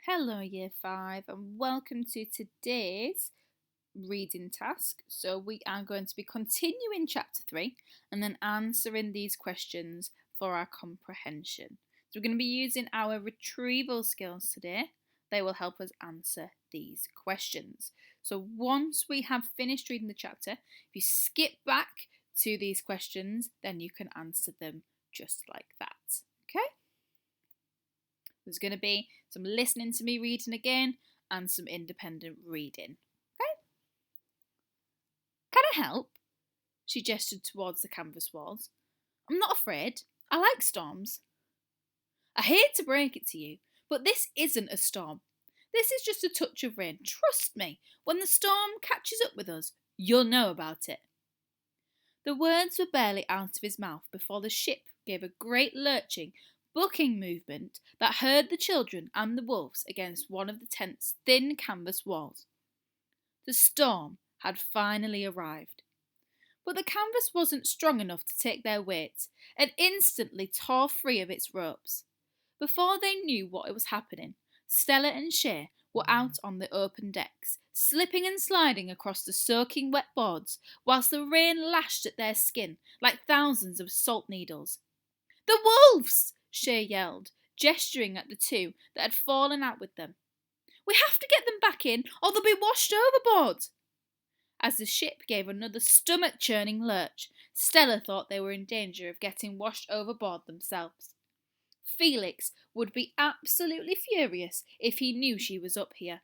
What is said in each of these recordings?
Hello, Year 5, and welcome to today's reading task. So, we are going to be continuing Chapter 3 and then answering these questions for our comprehension. So, we're going to be using our retrieval skills today. They will help us answer these questions. So, once we have finished reading the chapter, if you skip back to these questions, then you can answer them just like that. Okay? There's going to be some listening to me reading again and some independent reading. Okay? Can I help? She gestured towards the canvas walls. I'm not afraid. I like storms. I hate to break it to you, but this isn't a storm. This is just a touch of rain. Trust me, when the storm catches up with us, you'll know about it. The words were barely out of his mouth before the ship gave a great lurching, bucking movement that hurled the children and the wolves against one of the tent's thin canvas walls. The storm had finally arrived. But the canvas wasn't strong enough to take their weight and instantly tore free of its ropes. Before they knew what was happening, Stella and Shay were out on the open decks, slipping and sliding across the soaking wet boards whilst the rain lashed at their skin like thousands of salt needles. The wolves! Shay yelled, gesturing at the two that had fallen out with them. We have to get them back in, or they'll be washed overboard. As the ship gave another stomach-churning lurch, Stella thought they were in danger of getting washed overboard themselves. Felix would be absolutely furious if he knew she was up here.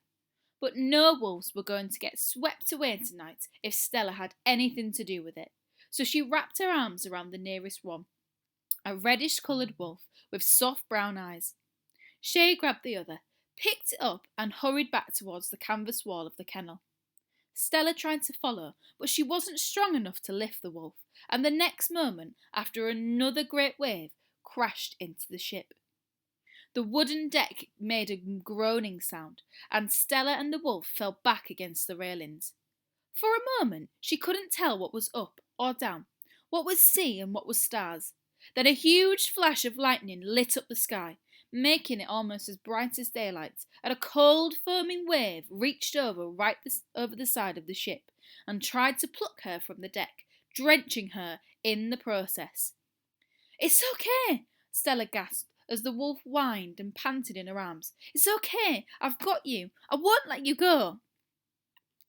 But no wolves were going to get swept away tonight if Stella had anything to do with it, so she wrapped her arms around the nearest one, a reddish-coloured wolf with soft brown eyes. Shay grabbed the other, picked it up and hurried back towards the canvas wall of the kennel. Stella tried to follow, but she wasn't strong enough to lift the wolf, and the next moment, after another great wave, crashed into the ship. The wooden deck made a groaning sound, and Stella and the wolf fell back against the railings. For a moment, she couldn't tell what was up or down, what was sea and what was stars. Then a huge flash of lightning lit up the sky, making it almost as bright as daylight, and a cold, foaming wave reached over over the side of the ship and tried to pluck her from the deck, drenching her in the process. It's okay, Stella gasped as the wolf whined and panted in her arms. It's okay, I've got you. I won't let you go.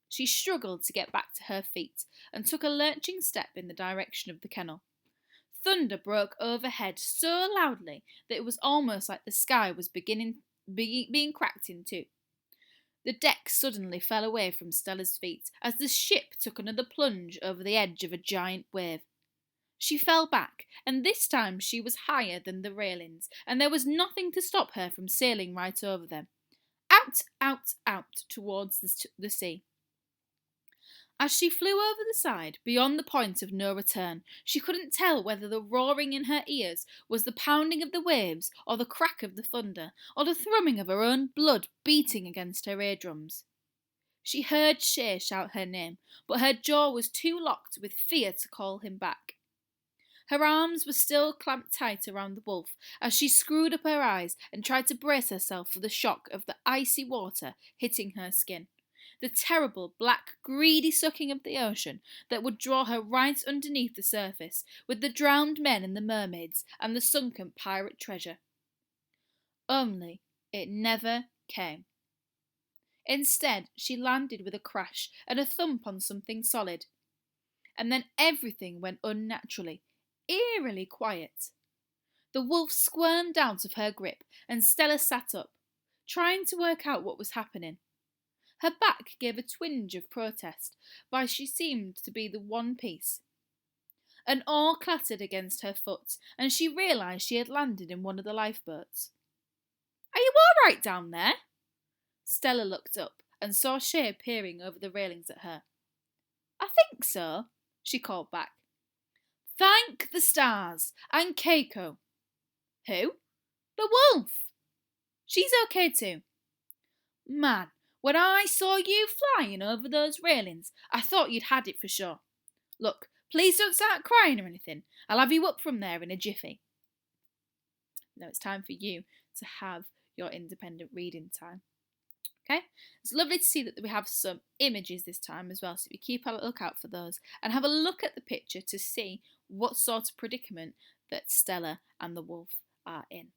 She struggled to get back to her feet and took a lurching step in the direction of the kennel. Thunder broke overhead so loudly that it was almost like the sky was being cracked in two. The deck suddenly fell away from Stella's feet as the ship took another plunge over the edge of a giant wave. She fell back, and this time she was higher than the railings, and there was nothing to stop her from sailing right over them. Out, out, out towards the sea. As she flew over the side, beyond the point of no return, she couldn't tell whether the roaring in her ears was the pounding of the waves, or the crack of the thunder, or the thrumming of her own blood beating against her eardrums. She heard Shay shout her name, but her jaw was too locked with fear to call him back. Her arms were still clamped tight around the wolf as she screwed up her eyes and tried to brace herself for the shock of the icy water hitting her skin. The terrible, black, greedy sucking of the ocean that would draw her right underneath the surface, with the drowned men and the mermaids and the sunken pirate treasure. Only it never came. Instead, she landed with a crash and a thump on something solid. And then everything went unnaturally, eerily quiet. The wolf squirmed out of her grip, and Stella sat up, trying to work out what was happening. Her back gave a twinge of protest, but she seemed to be the one piece. An oar clattered against her foot, and she realised she had landed in one of the lifeboats. Are you all right down there? Stella looked up and saw Shay peering over the railings at her. I think so, she called back. Thank the stars, and Keiko. Who? The wolf. She's okay too. Man, when I saw you flying over those railings, I thought you'd had it for sure. Look, please don't start crying or anything. I'll have you up from there in a jiffy. Now it's time for you to have your independent reading time. Okay, it's lovely to see that we have some images this time as well, so we keep a lookout for those and have a look at the picture to see what sort of predicament that Stella and the wolf are in.